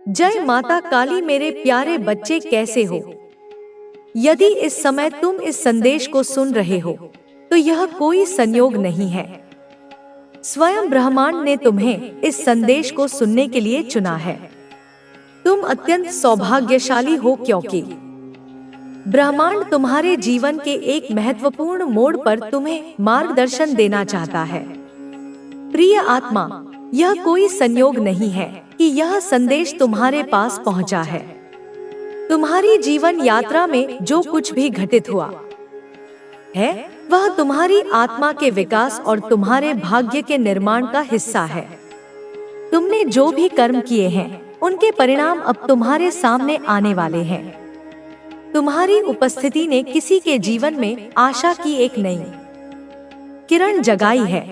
जय माता काली। मेरे प्यारे बच्चे, कैसे हो? यदि इस समय तुम इस संदेश को सुन रहे हो तो यह कोई संयोग नहीं है। स्वयं ब्रह्मांड ने तुम्हें इस संदेश को सुनने के लिए चुना है। तुम अत्यंत सौभाग्यशाली हो, क्योंकि ब्रह्मांड तुम्हारे जीवन के एक महत्वपूर्ण मोड़ पर तुम्हें मार्गदर्शन देना चाहता है। प्रिय आत्मा, यह कोई संयोग नहीं है कि यह संदेश तुम्हारे पास पहुंचा है। तुम्हारी जीवन यात्रा में जो कुछ भी घटित हुआ है वह तुम्हारी आत्मा के विकास और तुम्हारे भाग्य के निर्माण का हिस्सा है। तुमने जो भी कर्म किए हैं उनके परिणाम अब तुम्हारे सामने आने वाले हैं। तुम्हारी उपस्थिति ने किसी के जीवन में आशा की एक नई किरण जगाई है।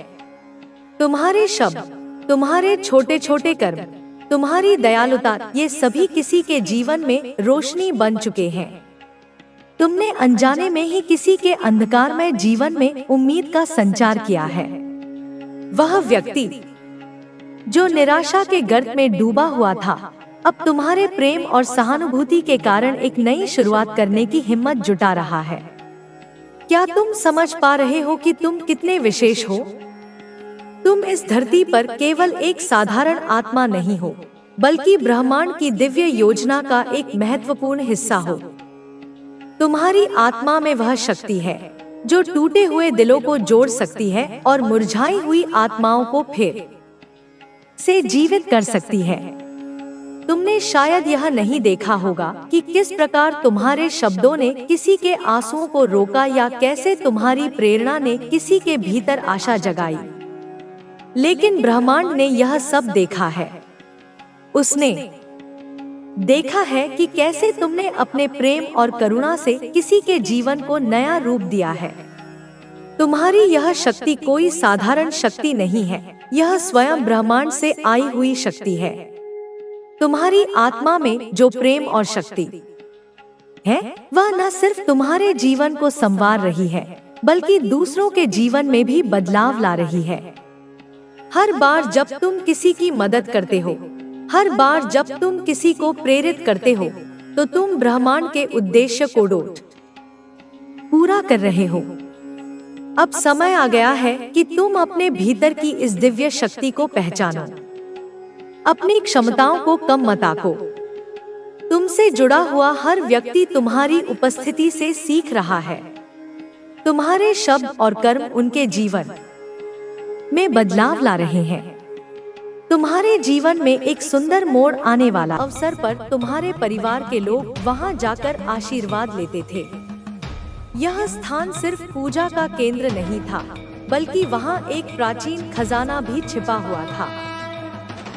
तुम्हारे शब्द, तुम्हारे छोटे छोटे कर्म, तुम्हारी दयालुता, ये सभी किसी के जीवन में रोशनी बन चुके हैं। तुमने अनजाने में ही किसी के अंधकारमय जीवन में उम्मीद का संचार किया है। वह व्यक्ति जो निराशा के गर्त में डूबा हुआ था, अब तुम्हारे प्रेम और सहानुभूति के कारण एक नई शुरुआत करने की हिम्मत जुटा रहा है। क्या तुम समझ पा रहे हो कि तुम कितने विशेष हो? तुम इस धरती पर केवल एक साधारण आत्मा नहीं हो, बल्कि ब्रह्मांड की दिव्य योजना का एक महत्वपूर्ण हिस्सा हो। तुम्हारी आत्मा में वह शक्ति है जो टूटे हुए दिलों को जोड़ सकती है और मुरझाई हुई आत्माओं को फिर से जीवित कर सकती है। तुमने शायद यह नहीं देखा होगा कि किस प्रकार तुम्हारे शब्दों ने किसी के आंसुओं को रोका या कैसे तुम्हारी प्रेरणा ने किसी के भीतर आशा जगाई। लेकिन ब्रह्मांड ने यह सब देखा है। उसने देखा है कि कैसे तुमने अपने प्रेम और करुणा से किसी के जीवन को नया रूप दिया है। तुम्हारी यह शक्ति कोई साधारण शक्ति नहीं है, यह स्वयं ब्रह्मांड से आई हुई शक्ति है। तुम्हारी आत्मा में जो प्रेम और शक्ति है वह न सिर्फ तुम्हारे जीवन को संवार रही है, बल्कि दूसरों के जीवन में भी बदलाव ला रही है। हर बार जब तुम किसी की मदद करते हो, हर बार जब तुम किसी को प्रेरित करते हो, तो तुम ब्रह्मांड के उद्देश्य को पूरा कर रहे हो। अब समय आ गया है कि तुम अपने भीतर की इस दिव्य शक्ति को पहचानो। अपनी क्षमताओं को कम मत आंको। तुमसे जुड़ा हुआ हर व्यक्ति तुम्हारी उपस्थिति से सीख रहा है। तुम्हारे शब्द और कर्म उनके जीवन में बदलाव ला रहे हैं। तुम्हारे जीवन में एक सुंदर मोड़ आने वाला अवसर पर तुम्हारे परिवार के लोग वहां जाकर आशीर्वाद लेते थे। यह स्थान सिर्फ पूजा का केंद्र नहीं था, बल्कि वहां एक प्राचीन खजाना भी छिपा हुआ था।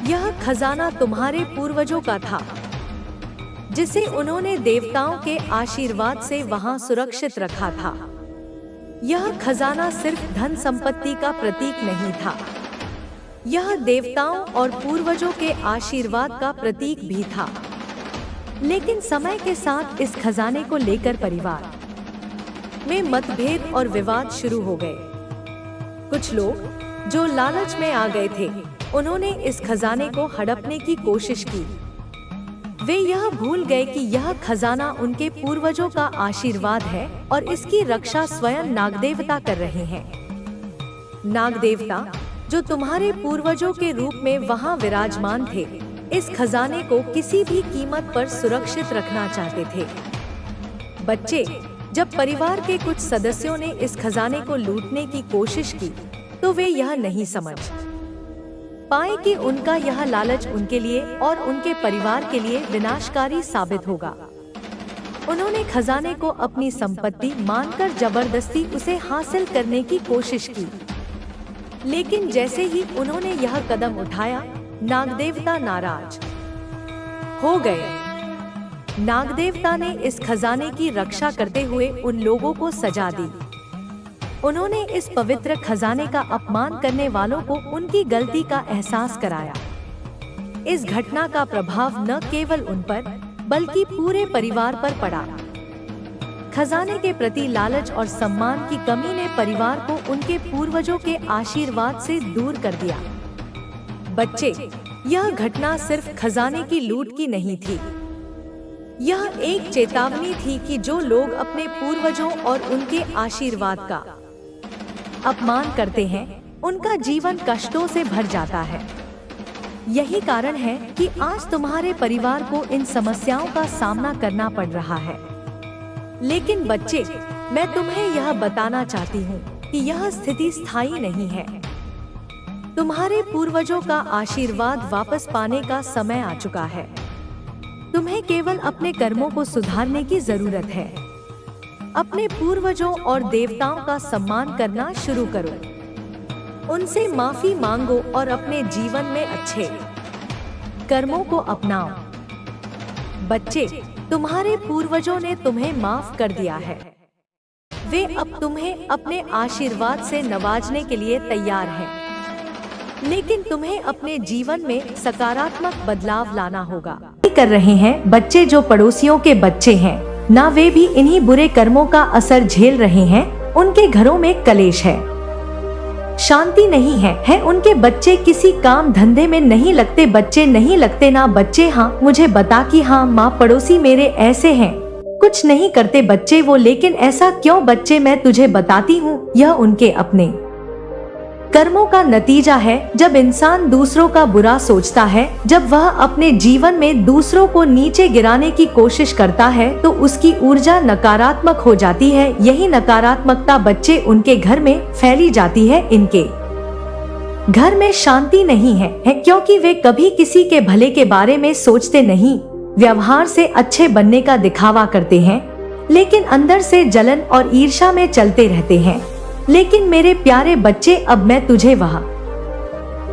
यह खजाना तुम्हारे पूर्वजों का था, जिसे उन्होंने देवताओं के आशीर्वाद से वहां सुरक्षित रखा था। यह खजाना सिर्फ धन संपत्ति का प्रतीक नहीं था, यह देवताओं और पूर्वजों के आशीर्वाद का प्रतीक भी था। लेकिन समय के साथ इस खजाने को लेकर परिवार में मतभेद और विवाद शुरू हो गए। कुछ लोग जो लालच में आ गए थे, उन्होंने इस खजाने को हड़पने की कोशिश की। वे यह भूल गए कि यह खजाना उनके पूर्वजों का आशीर्वाद है और इसकी रक्षा स्वयं नागदेवता कर रहे हैं। नागदेवता, जो तुम्हारे पूर्वजों के रूप में वहां विराजमान थे, इस खजाने को किसी भी कीमत पर सुरक्षित रखना चाहते थे। बच्चे, जब परिवार के कुछ सदस्यों ने इस खजाने को लूटने की कोशिश की, तो वे यह नहीं समझ पाए कि उनका यह लालच उनके लिए और उनके परिवार के लिए विनाशकारी साबित होगा। उन्होंने खजाने को अपनी संपत्ति मानकर जबरदस्ती उसे हासिल करने की कोशिश की। लेकिन जैसे ही उन्होंने यह कदम उठाया, नागदेवता नाराज हो गए। नागदेवता ने इस खजाने की रक्षा करते हुए उन लोगों को सजा दी। उन्होंने इस पवित्र खजाने का अपमान करने वालों को उनकी गलती का एहसास कराया। इस घटना का प्रभाव न केवल उन पर, बल्कि पूरे परिवार पर पड़ा। खजाने के प्रति लालच और सम्मान की कमी ने परिवार को उनके पूर्वजों के आशीर्वाद से दूर कर दिया। बच्चे, यह घटना सिर्फ खजाने की लूट की नहीं थी, यह एक चेतावनी थी कि जो लोग अपने पूर्वजों और उनके आशीर्वाद का अपमान करते हैं, उनका जीवन कष्टों से भर जाता है। यही कारण है कि आज तुम्हारे परिवार को इन समस्याओं का सामना करना पड़ रहा है। लेकिन बच्चे, मैं तुम्हें यह बताना चाहती हूँ कि यह स्थिति स्थायी नहीं है। तुम्हारे पूर्वजों का आशीर्वाद वापस पाने का समय आ चुका है। तुम्हें केवल अपने कर्मों को सुधारने की जरूरत है। अपने पूर्वजों और देवताओं का सम्मान करना शुरू करो, उनसे माफी मांगो और अपने जीवन में अच्छे कर्मों को अपनाओ। बच्चे, तुम्हारे पूर्वजों ने तुम्हें माफ कर दिया है। वे अब तुम्हें अपने आशीर्वाद से नवाजने के लिए तैयार हैं। लेकिन तुम्हें अपने जीवन में सकारात्मक बदलाव लाना होगा। कर रहे हैं बच्चे जो पड़ोसियों के बच्चे हैं, ना वे भी इन्हीं बुरे कर्मों का असर झेल रहे हैं। उनके घरों में कलेश है, शांति नहीं है। उनके बच्चे किसी काम धंधे में नहीं लगते। बच्चे नहीं लगते ना बच्चे। हाँ, मुझे बता कि हाँ माँ, पड़ोसी मेरे ऐसे हैं, कुछ नहीं करते बच्चे वो। लेकिन ऐसा क्यों बच्चे? मैं तुझे बताती हूँ, यह उनके अपने कर्मों का नतीजा है। जब इंसान दूसरों का बुरा सोचता है, जब वह अपने जीवन में दूसरों को नीचे गिराने की कोशिश करता है, तो उसकी ऊर्जा नकारात्मक हो जाती है। यही नकारात्मकता बच्चे उनके घर में फैली जाती है। इनके घर में शांति नहीं है क्योंकि वे कभी किसी के भले के बारे में सोचते नहीं। व्यवहार से अच्छे बनने का दिखावा करते हैं, लेकिन अंदर से जलन और ईर्ष्या में चलते रहते हैं। लेकिन मेरे प्यारे बच्चे, अब मैं तुझे वह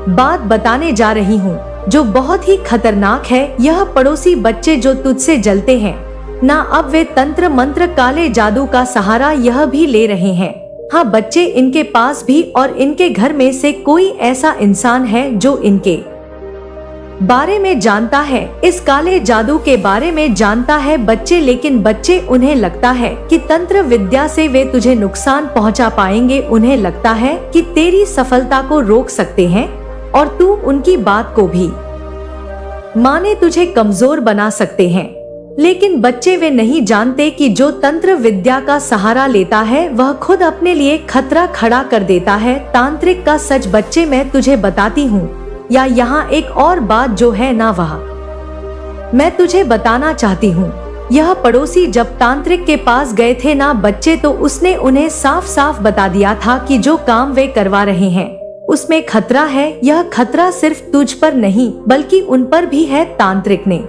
बात बताने जा रही हूँ जो बहुत ही खतरनाक है। यह पड़ोसी बच्चे जो तुझसे जलते हैं ना, अब वे तंत्र मंत्र काले जादू का सहारा यह भी ले रहे हैं। हाँ बच्चे, इनके पास भी और इनके घर में से कोई ऐसा इंसान है जो इनके बारे में जानता है, इस काले जादू के बारे में जानता है बच्चे। लेकिन बच्चे, उन्हें लगता है कि तंत्र विद्या से वे तुझे नुकसान पहुंचा पाएंगे। उन्हें लगता है कि तेरी सफलता को रोक सकते हैं और तू उनकी बात को भी माने तुझे कमजोर बना सकते हैं। लेकिन बच्चे, वे नहीं जानते कि जो तंत्र विद्या का सहारा लेता है वह खुद अपने लिए खतरा खड़ा कर देता है। तांत्रिक का सच बच्चे मैं तुझे बताती हूँ। या यहाँ एक और बात जो है ना, वह मैं तुझे बताना चाहती हूँ। यह पड़ोसी जब तांत्रिक के पास गए थे ना बच्चे, तो उसने उन्हें साफ साफ बता दिया था कि जो काम वे करवा रहे हैं उसमें खतरा है। यह खतरा सिर्फ तुझ पर नहीं बल्कि उन पर भी है। तांत्रिक ने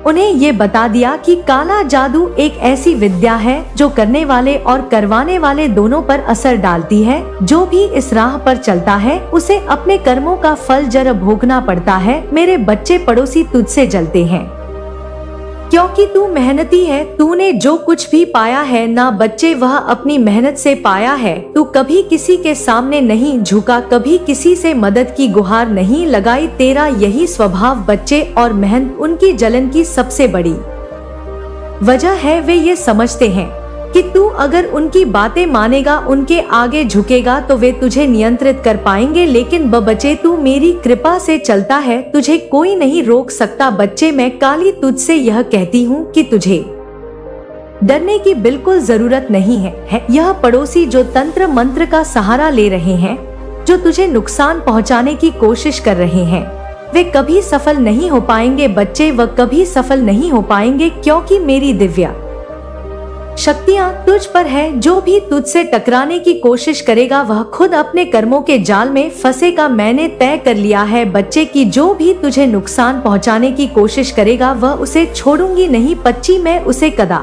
उन्हें ये बता दिया कि काला जादू एक ऐसी विद्या है जो करने वाले और करवाने वाले दोनों पर असर डालती है। जो भी इस राह पर चलता है उसे अपने कर्मों का फल जरूर भोगना पड़ता है। मेरे बच्चे, पड़ोसी तुझसे जलते हैं क्योंकि तू मेहनती है। तूने जो कुछ भी पाया है ना बच्चे, वह अपनी मेहनत से पाया है। तू कभी किसी के सामने नहीं झुका, कभी किसी से मदद की गुहार नहीं लगाई। तेरा यही स्वभाव बच्चे, और मेहनत उनकी जलन की सबसे बड़ी वजह है। वे ये समझते हैं कि तू अगर उनकी बातें मानेगा, उनके आगे झुकेगा, तो वे तुझे नियंत्रित कर पाएंगे। लेकिन बच्चे, तू मेरी कृपा से चलता है, तुझे कोई नहीं रोक सकता। बच्चे, मैं काली तुझसे यह कहती हूँ कि तुझे डरने की बिल्कुल जरूरत नहीं है। यह पड़ोसी जो तंत्र मंत्र का सहारा ले रहे हैं, जो तुझे नुकसान पहुँचाने की कोशिश कर रहे हैं, वे कभी सफल नहीं हो पाएंगे। बच्चे, वह कभी सफल नहीं हो पाएंगे क्योंकि मेरी दिव्या शक्तियाँ तुझ पर है। जो भी तुझसे टकराने की कोशिश करेगा वह खुद अपने कर्मों के जाल में फंसेगा। मैंने तय कर लिया है बच्चे की जो भी तुझे नुकसान पहुंचाने की कोशिश करेगा वह उसे छोड़ूंगी नहीं। बच्ची, मैं उसे कदा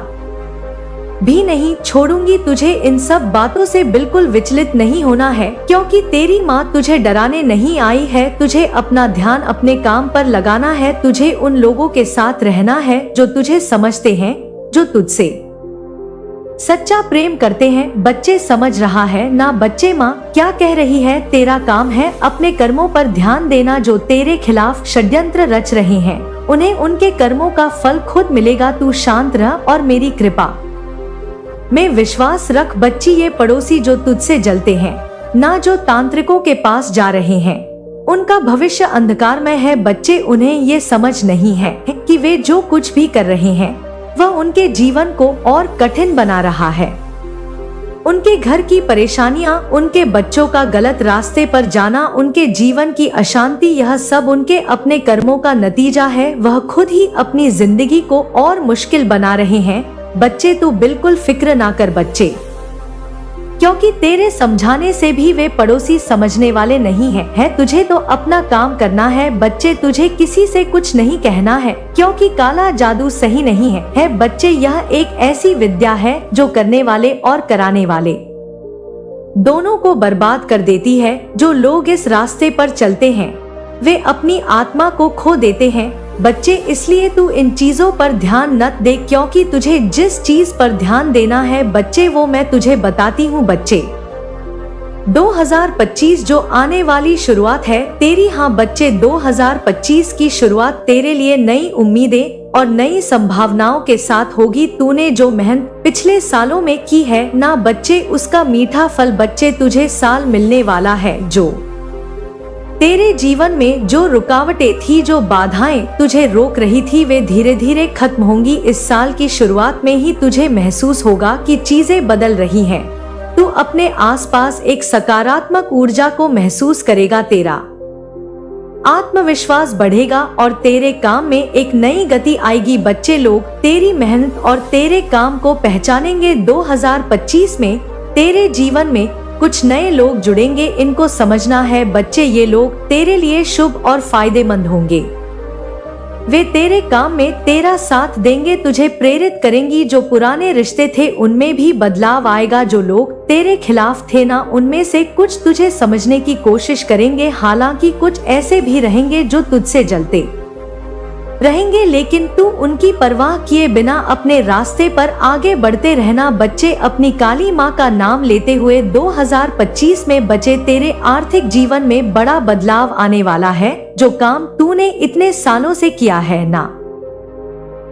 भी नहीं छोड़ूंगी। तुझे इन सब बातों से बिल्कुल विचलित नहीं होना है क्योंकि तेरी माँ तुझे डराने नहीं आई है। तुझे अपना ध्यान अपने काम पर लगाना है। तुझे उन लोगों के साथ रहना है जो तुझे समझते हैं, जो तुझसे सच्चा प्रेम करते हैं। बच्चे, समझ रहा है ना बच्चे माँ क्या कह रही है? तेरा काम है अपने कर्मों पर ध्यान देना। जो तेरे खिलाफ षड्यंत्र रच रहे हैं उन्हें उनके कर्मों का फल खुद मिलेगा। तू शांत रह और मेरी कृपा में विश्वास रख। बच्ची, ये पड़ोसी जो तुझसे जलते हैं ना, जो तांत्रिकों के पास जा रहे हैं, उनका भविष्य अंधकारमय है बच्चे, उन्हें ये समझ नहीं है कि वे जो कुछ भी कर रहे हैं वह उनके जीवन को और कठिन बना रहा है। उनके घर की परेशानियां, उनके बच्चों का गलत रास्ते पर जाना, उनके जीवन की अशांति, यह सब उनके अपने कर्मों का नतीजा है। वह खुद ही अपनी जिंदगी को और मुश्किल बना रहे हैं। बच्चे तू बिल्कुल फिक्र ना कर बच्चे, क्योंकि तेरे समझाने से भी वे पड़ोसी समझने वाले नहीं है। तुझे तो अपना काम करना है बच्चे, तुझे किसी से कुछ नहीं कहना है, क्योंकि काला जादू सही नहीं है बच्चे। यह एक ऐसी विद्या है जो करने वाले और कराने वाले दोनों को बर्बाद कर देती है। जो लोग इस रास्ते पर चलते हैं वे अपनी आत्मा को खो देते हैं बच्चे। इसलिए तू इन चीजों पर ध्यान न दे, क्योंकि तुझे जिस चीज पर ध्यान देना है बच्चे वो मैं तुझे बताती हूँ बच्चे। 2025 जो आने वाली शुरुआत है तेरी, हाँ बच्चे 2025 की शुरुआत तेरे लिए नई उम्मीदें और नई संभावनाओं के साथ होगी। तूने जो मेहनत पिछले सालों में की है ना बच्चे, उसका मीठा फल बच्चे तुझे साल मिलने वाला है। जो तेरे जीवन में जो रुकावटें थी, जो बाधाएं तुझे रोक रही थी, वे धीरे धीरे खत्म होंगी। इस साल की शुरुआत में ही तुझे महसूस होगा कि चीजें बदल रही हैं। तू अपने आसपास एक सकारात्मक ऊर्जा को महसूस करेगा, तेरा आत्मविश्वास बढ़ेगा और तेरे काम में एक नई गति आएगी बच्चे। लोग तेरी मेहनत और तेरे काम को पहचानेंगे। 2025 में तेरे जीवन में कुछ नए लोग जुड़ेंगे, इनको समझना है बच्चे। ये लोग तेरे लिए शुभ और फायदेमंद होंगे। वे तेरे काम में तेरा साथ देंगे, तुझे प्रेरित करेंगी। जो पुराने रिश्ते थे उनमें भी बदलाव आएगा। जो लोग तेरे खिलाफ थे ना, उनमें से कुछ तुझे समझने की कोशिश करेंगे। हालांकि कुछ ऐसे भी रहेंगे जो तुझसे जलते रहेंगे, लेकिन तू उनकी परवाह किए बिना अपने रास्ते पर आगे बढ़ते रहना बच्चे। अपनी काली माँ का नाम लेते हुए 2025 में बच्चे तेरे आर्थिक जीवन में बड़ा बदलाव आने वाला है। जो काम तूने इतने सालों से किया है ना,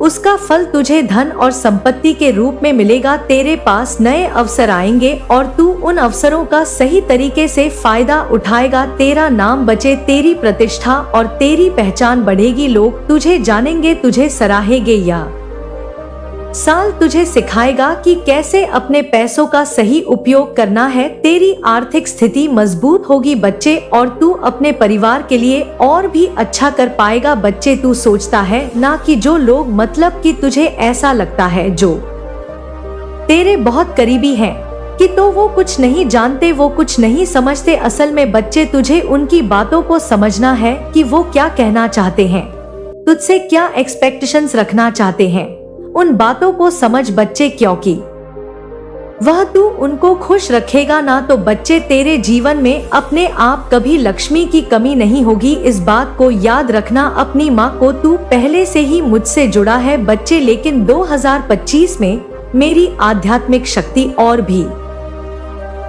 उसका फल तुझे धन और संपत्ति के रूप में मिलेगा। तेरे पास नए अवसर आएंगे और तू उन अवसरों का सही तरीके से फायदा उठाएगा। तेरा नाम बचे, तेरी प्रतिष्ठा और तेरी पहचान बढ़ेगी। लोग तुझे जानेंगे, तुझे सराहेंगे। यह साल तुझे सिखाएगा कि कैसे अपने पैसों का सही उपयोग करना है। तेरी आर्थिक स्थिति मजबूत होगी बच्चे और तू अपने परिवार के लिए और भी अच्छा कर पाएगा बच्चे। तू सोचता है ना कि जो लोग, मतलब कि तुझे ऐसा लगता है जो तेरे बहुत करीबी हैं कि तो वो कुछ नहीं जानते, वो कुछ नहीं समझते। असल में बच्चे तुझे उनकी बातों को समझना है कि वो क्या कहना चाहते हैं, तुझसे क्या एक्सपेक्टेशंस रखना चाहते हैं। उन बातों को समझ बच्चे, क्योंकि वह तू उनको खुश रखेगा ना तो बच्चे तेरे जीवन में अपने आप कभी लक्ष्मी की कमी नहीं होगी। इस बात को याद रखना। अपनी माँ को तू पहले से ही मुझसे जुड़ा है बच्चे, लेकिन 2025 में मेरी आध्यात्मिक शक्ति और भी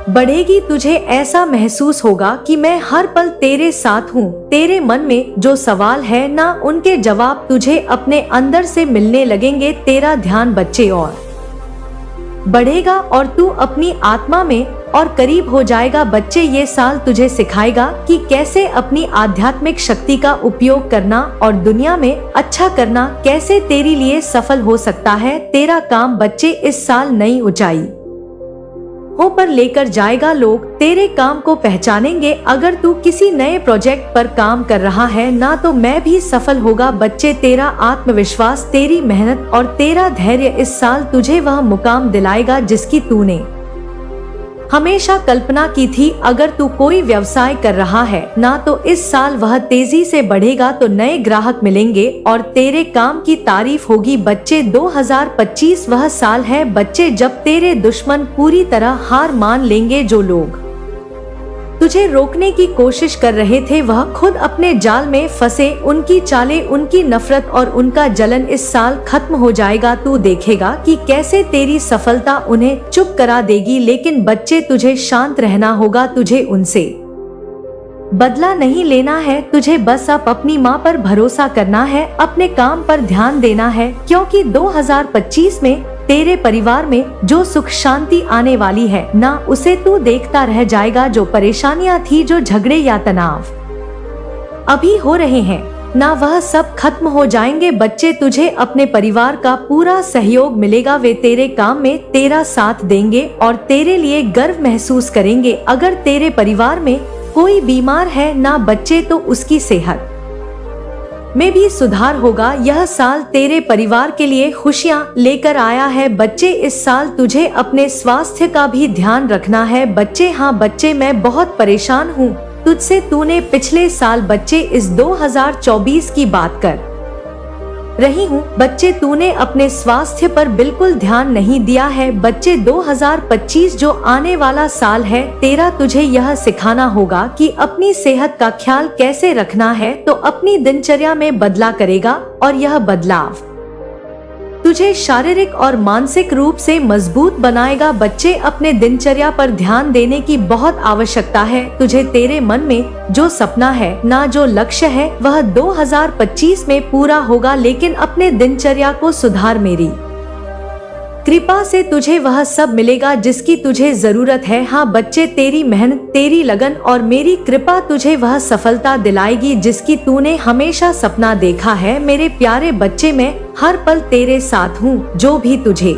बढ़ेगी। तुझे ऐसा महसूस होगा कि मैं हर पल तेरे साथ हूँ। तेरे मन में जो सवाल है ना, उनके जवाब तुझे अपने अंदर से मिलने लगेंगे। तेरा ध्यान बच्चे और बढ़ेगा और तू अपनी आत्मा में और करीब हो जाएगा बच्चे। ये साल तुझे सिखाएगा कि कैसे अपनी आध्यात्मिक शक्ति का उपयोग करना और दुनिया में अच्छा करना कैसे तेरे लिए सफल हो सकता है। तेरा काम बच्चे इस साल नई ऊंचाई पर लेकर जाएगा। लोग तेरे काम को पहचानेंगे। अगर तू किसी नए प्रोजेक्ट पर काम कर रहा है ना, तो मैं भी सफल होगा बच्चे। तेरा आत्मविश्वास, तेरी मेहनत और तेरा धैर्य इस साल तुझे वह मुकाम दिलाएगा जिसकी तूने हमेशा कल्पना की थी। अगर तू कोई व्यवसाय कर रहा है ना, तो इस साल वह तेजी से बढ़ेगा। तो नए ग्राहक मिलेंगे और तेरे काम की तारीफ होगी बच्चे। 2025 वह साल है बच्चे जब तेरे दुश्मन पूरी तरह हार मान लेंगे। जो लोग तुझे रोकने की कोशिश कर रहे थे वह खुद अपने जाल में फंसे। उनकी चालें, उनकी नफरत और उनका जलन इस साल खत्म हो जाएगा। तू देखेगा कि कैसे तेरी सफलता उन्हें चुप करा देगी। लेकिन बच्चे तुझे शांत रहना होगा, तुझे उनसे बदला नहीं लेना है। तुझे बस अब अपनी माँ पर भरोसा करना है, अपने काम पर ध्यान देना है, क्योंकि 2025 में तेरे परिवार में जो सुख शांति आने वाली है ना, उसे तू देखता रह जाएगा। जो परेशानियां थी, जो झगड़े या तनाव अभी हो रहे हैं ना वह सब खत्म हो जाएंगे। बच्चे, तुझे अपने परिवार का पूरा सहयोग मिलेगा। वे तेरे काम में तेरा साथ देंगे और तेरे लिए गर्व महसूस करेंगे। अगर तेरे परिवार में कोई बीमार है ना बच्चे, तो उसकी सेहत में भी सुधार होगा। यह साल तेरे परिवार के लिए खुशियां लेकर आया है। बच्चे, इस साल तुझे अपने स्वास्थ्य का भी ध्यान रखना है। बच्चे, हाँ बच्चे, मैं बहुत परेशान हूँ तुझसे। तूने पिछले साल, बच्चे इस 2024 की बात कर रही हूँ बच्चे, तूने अपने स्वास्थ्य पर बिल्कुल ध्यान नहीं दिया है। बच्चे, 2025 जो आने वाला साल है तेरा, तुझे यह सिखाना होगा कि अपनी सेहत का ख्याल कैसे रखना है, तो अपनी दिनचर्या में बदलाव करेगा और यह बदलाव तुझे शारीरिक और मानसिक रूप से मजबूत बनाएगा। बच्चे, अपने दिनचर्या पर ध्यान देने की बहुत आवश्यकता है। तुझे तेरे मन में जो सपना है ना जो लक्ष्य है वह 2025 में पूरा होगा, लेकिन अपने दिनचर्या को सुधार। मेरी कृपा से तुझे वह सब मिलेगा जिसकी तुझे जरूरत है। हाँ बच्चे, तेरी मेहनत, तेरी लगन और मेरी कृपा तुझे वह सफलता दिलाएगी जिसकी तूने हमेशा सपना देखा है। मेरे प्यारे बच्चे, मैं हर पल तेरे साथ हूँ। जो भी तुझे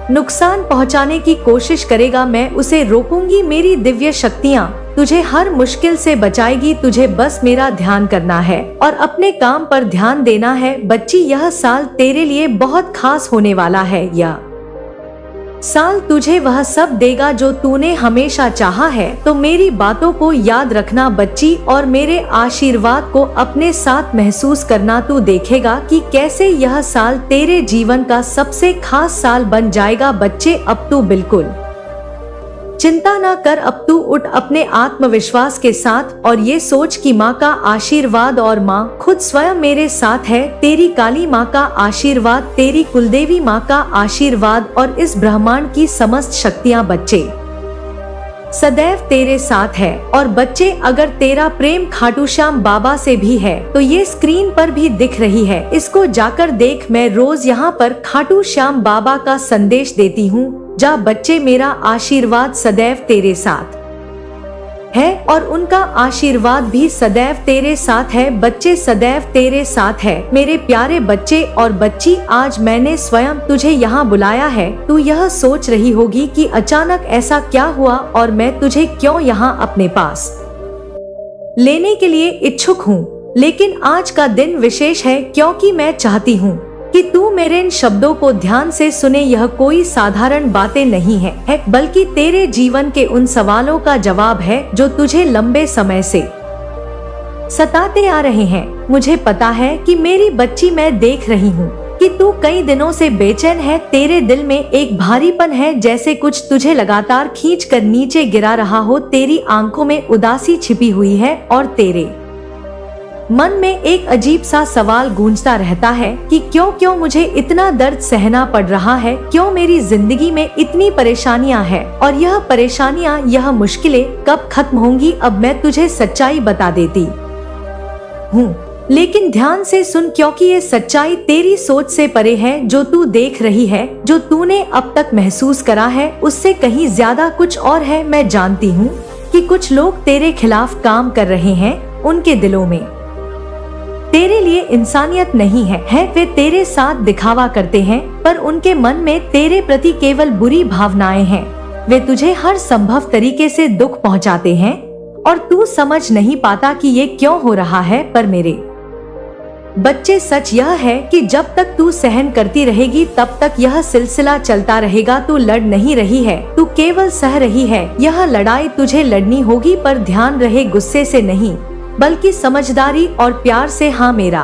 नुकसान पहुँचाने की कोशिश करेगा मैं उसे रोकूंगी। मेरी दिव्य शक्तियाँ तुझे हर मुश्किल से बचाएगी। तुझे बस मेरा ध्यान करना है और अपने काम पर ध्यान देना है। बच्ची, यह साल तेरे लिए बहुत खास होने वाला है। यह साल तुझे वह सब देगा जो तूने हमेशा चाहा है। तो मेरी बातों को याद रखना बच्ची, और मेरे आशीर्वाद को अपने साथ महसूस करना। तू देखेगा कि कैसे यह साल तेरे जीवन का सबसे खास साल बन जाएगा। बच्चे, अब तू बिल्कुल चिंता ना कर। अब तू उठ अपने आत्मविश्वास के साथ और ये सोच कि माँ का आशीर्वाद और माँ खुद स्वयं मेरे साथ है। तेरी काली माँ का आशीर्वाद, तेरी कुलदेवी माँ का आशीर्वाद और इस ब्रह्मांड की समस्त शक्तियाँ बच्चे सदैव तेरे साथ है। और बच्चे, अगर तेरा प्रेम खाटू श्याम बाबा से भी है तो ये स्क्रीन पर भी दिख रही है, इसको जाकर देख। मैं रोज यहाँ पर खाटू श्याम बाबा का संदेश देती हूँ। जा बच्चे, मेरा आशीर्वाद सदैव तेरे साथ है और उनका आशीर्वाद भी सदैव तेरे साथ है। बच्चे, सदैव तेरे साथ है मेरे प्यारे बच्चे। और बच्ची, आज मैंने स्वयं तुझे यहाँ बुलाया है। तू यह सोच रही होगी कि अचानक ऐसा क्या हुआ और मैं तुझे क्यों यहाँ अपने पास लेने के लिए इच्छुक हूँ। लेकिन आज का दिन विशेष है क्योंकि मैं चाहती हूँ कि तू मेरे इन शब्दों को ध्यान से सुने। यह कोई साधारण बातें नहीं है, बल्कि तेरे जीवन के उन सवालों का जवाब है जो तुझे लंबे समय से सताते आ रहे हैं। मुझे पता है कि मेरी बच्ची, मैं देख रही हूँ कि तू कई दिनों से बेचैन है। तेरे दिल में एक भारीपन है, जैसे कुछ तुझे लगातार खींच कर नीचे गिरा रहा हो। तेरी आंखों में उदासी छिपी हुई है और तेरे मन में एक अजीब सा सवाल गूंजता रहता है कि क्यों मुझे इतना दर्द सहना पड़ रहा है, क्यों मेरी जिंदगी में इतनी परेशानियां हैं और यह परेशानियां, यह मुश्किलें कब खत्म होंगी। अब मैं तुझे सच्चाई बता देती हूँ, लेकिन ध्यान से सुन, क्योंकि ये सच्चाई तेरी सोच से परे है। जो तू देख रही है, जो तूने अब तक महसूस करा है, उससे कहीं ज्यादा कुछ और है। मैं जानती हूँ कि कुछ लोग तेरे खिलाफ काम कर रहे हैं। उनके दिलों में तेरे लिए इंसानियत नहीं है। वे तेरे साथ दिखावा करते हैं, पर उनके मन में तेरे प्रति केवल बुरी भावनाएं हैं। वे तुझे हर संभव तरीके से दुख पहुंचाते हैं और तू समझ नहीं पाता कि ये क्यों हो रहा है। पर मेरे बच्चे, सच यह है कि जब तक तू सहन करती रहेगी तब तक यह सिलसिला चलता रहेगा। तू लड़ नहीं रही है, तू केवल सह रही है। यह लड़ाई तुझे लड़नी होगी, पर ध्यान रहे, गुस्से से नहीं बल्कि समझदारी और प्यार से। हाँ मेरा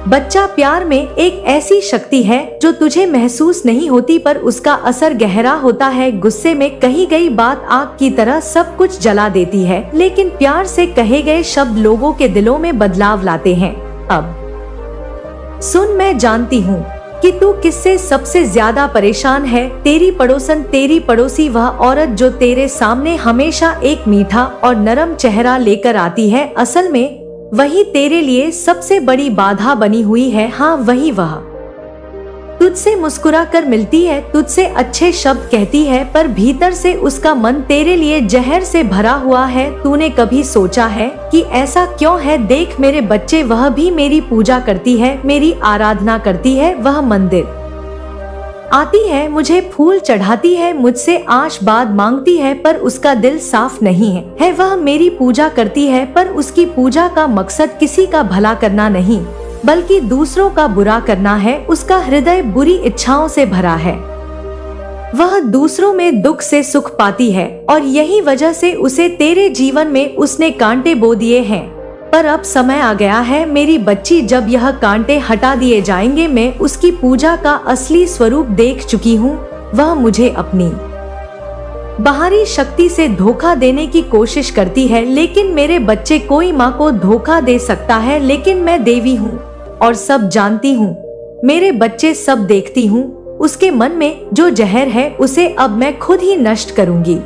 बच्चा, प्यार में एक ऐसी शक्ति है जो तुझे महसूस नहीं होती, पर उसका असर गहरा होता है। गुस्से में कही गई बात आग की तरह सब कुछ जला देती है, लेकिन प्यार से कहे गए शब्द लोगों के दिलों में बदलाव लाते हैं। अब सुन, मैं जानती हूँ कि तू किससे सबसे ज्यादा परेशान है। तेरी पड़ोसन, तेरी पड़ोसी, वह औरत जो तेरे सामने हमेशा एक मीठा और नरम चेहरा लेकर आती है, असल में वही तेरे लिए सबसे बड़ी बाधा बनी हुई है। हाँ, वही वह तुझसे मुस्कुरा कर मिलती है, तुझसे अच्छे शब्द कहती है, पर भीतर से उसका मन तेरे लिए जहर से भरा हुआ है। तूने कभी सोचा है कि ऐसा क्यों है? देख मेरे बच्चे, वह भी मेरी पूजा करती है, मेरी आराधना करती है, वह मंदिर आती है, मुझे फूल चढ़ाती है, मुझसे आशीर्वाद मांगती है, पर उसका दिल साफ नहीं है। वह मेरी पूजा करती है, पर उसकी पूजा का मकसद किसी का भला करना नहीं बल्कि दूसरों का बुरा करना है। उसका हृदय बुरी इच्छाओं से भरा है, वह दूसरों में दुख से सुख पाती है, और यही वजह से उसे तेरे जीवन में उसने कांटे बो दिए हैं। पर अब समय आ गया है मेरी बच्ची, जब यह कांटे हटा दिए जाएंगे। मैं उसकी पूजा का असली स्वरूप देख चुकी हूँ। वह मुझे अपनी बाहरी शक्ति से धोखा देने की कोशिश करती है, लेकिन मेरे बच्चे, कोई माँ को धोखा दे सकता है, लेकिन मैं देवी हूँ और सब जानती हूँ। मेरे बच्चे, सब देखती हूँ। उसके मन में जो जहर है उसे अब मैं खुद ही नष्ट करूंगी।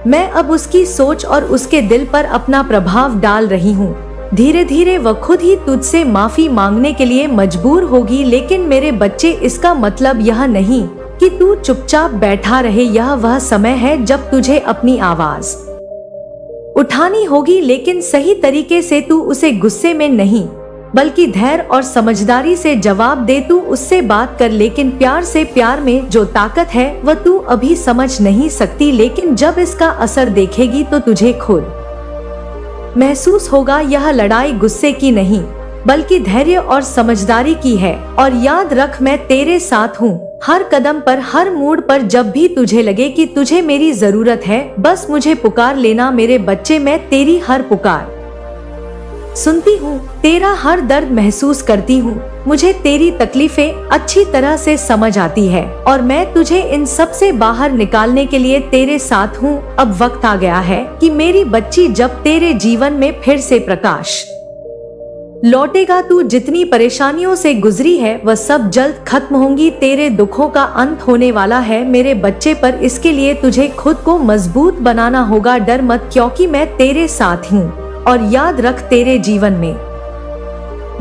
मैं अब उसकी सोच और उसके दिल पर अपना प्रभाव डाल रही हूँ। धीरे धीरे वह खुद ही तुझसे माफी मांगने के लिए मजबूर होगी। लेकिन मेरे बच्चे, इसका मतलब यह नहीं कि तू चुपचाप बैठा रहे। यह वह समय है जब तुझे अपनी आवाज उठानी होगी, लेकिन सही तरीके से। तू उसे गुस्से में नहीं बल्कि धैर्य और समझदारी से जवाब दे। तू उससे बात कर, लेकिन प्यार से। प्यार में जो ताकत है वह तू अभी समझ नहीं सकती, लेकिन जब इसका असर देखेगी तो तुझे खुद महसूस होगा। यह लड़ाई गुस्से की नहीं बल्कि धैर्य और समझदारी की है। और याद रख, मैं तेरे साथ हूँ, हर कदम पर, हर मोड़ पर। जब भी तुझे लगे कि तुझे मेरी जरूरत है, बस मुझे पुकार लेना। मेरे बच्चे, मैं तेरी हर पुकार सुनती हूँ, तेरा हर दर्द महसूस करती हूँ। मुझे तेरी तकलीफें अच्छी तरह से समझ आती है, और मैं तुझे इन सब से बाहर निकालने के लिए तेरे साथ हूँ। अब वक्त आ गया है कि मेरी बच्ची, जब तेरे जीवन में फिर से प्रकाश लौटेगा। तू जितनी परेशानियों से गुजरी है वह सब जल्द खत्म होंगी। तेरे दुखों का अंत होने वाला है मेरे बच्चे, पर इसके लिए तुझे खुद को मजबूत बनाना होगा। डर मत, क्योंकि मैं तेरे साथ हूँ। और याद रख, तेरे जीवन में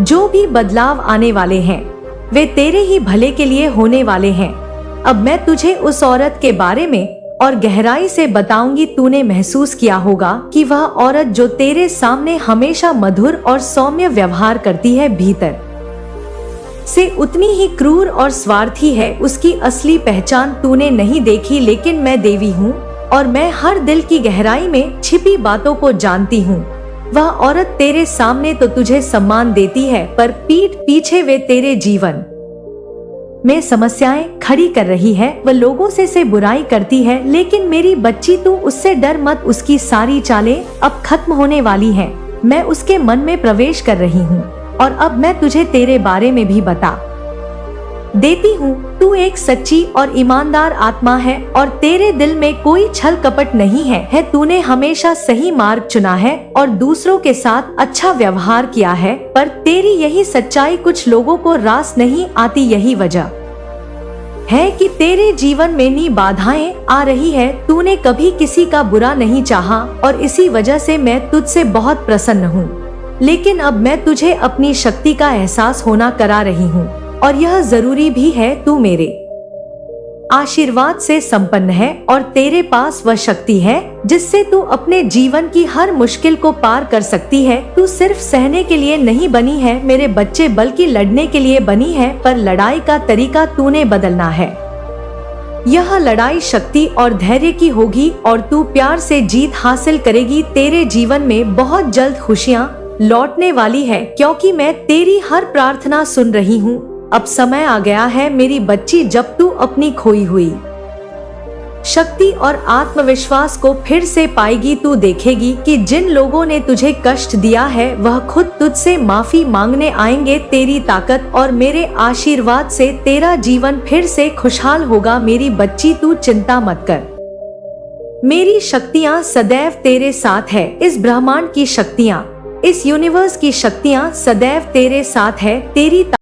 जो भी बदलाव आने वाले हैं वे तेरे ही भले के लिए होने वाले हैं। अब मैं तुझे उस औरत के बारे में और गहराई से बताऊंगी। तूने महसूस किया होगा कि वह औरत जो तेरे सामने हमेशा मधुर और सौम्य व्यवहार करती है, भीतर से उतनी ही क्रूर और स्वार्थी है। उसकी असली पहचान तूने नहीं देखी, लेकिन मैं देवी हूँ और मैं हर दिल की गहराई में छिपी बातों को जानती हूँ। वह औरत तेरे सामने तो तुझे सम्मान देती है, पर पीठ पीछे वे तेरे जीवन में समस्याएं खड़ी कर रही है। वह लोगों से बुराई करती है, लेकिन मेरी बच्ची, तू उससे डर मत। उसकी सारी चालें अब खत्म होने वाली हैं। मैं उसके मन में प्रवेश कर रही हूँ, और अब मैं तुझे तेरे बारे में भी बता देती हूँ। तू एक सच्ची और ईमानदार आत्मा है, और तेरे दिल में कोई छल कपट नहीं है। तूने हमेशा सही मार्ग चुना है और दूसरों के साथ अच्छा व्यवहार किया है, पर तेरी यही सच्चाई कुछ लोगों को रास नहीं आती। यही वजह है कि तेरे जीवन में नई बाधाएं आ रही है। तूने कभी किसी का बुरा नहीं चाहा, और इसी वजह से मैं तुझसे बहुत प्रसन्न हूँ। लेकिन अब मैं तुझे अपनी शक्ति का एहसास होना करा रही हूँ, और यह जरूरी भी है। तू मेरे आशीर्वाद से संपन्न है, और तेरे पास वह शक्ति है जिससे तू अपने जीवन की हर मुश्किल को पार कर सकती है। तू सिर्फ सहने के लिए नहीं बनी है मेरे बच्चे, बल्कि लड़ने के लिए बनी है। पर लड़ाई का तरीका तूने बदलना है। यह लड़ाई शक्ति और धैर्य की होगी, और तू प्यार से जीत हासिल करेगी। तेरे जीवन में बहुत जल्द खुशियाँ लौटने वाली है, क्योंकि मैं तेरी हर प्रार्थना सुन रही हूँ। अब समय आ गया है मेरी बच्ची, जब तू अपनी खोई हुई शक्ति और आत्मविश्वास को फिर से पाएगी। तू देखेगी कि जिन लोगों ने तुझे कष्ट दिया है वह खुद तुझसे माफी मांगने आएंगे। तेरी ताकत और मेरे आशीर्वाद से तेरा जीवन फिर से खुशहाल होगा। मेरी बच्ची, तू चिंता मत कर। मेरी शक्तियाँ सदैव तेरे साथ है। इस ब्रह्मांड की शक्तियाँ, इस यूनिवर्स की शक्तियाँ सदैव तेरे साथ है। तेरी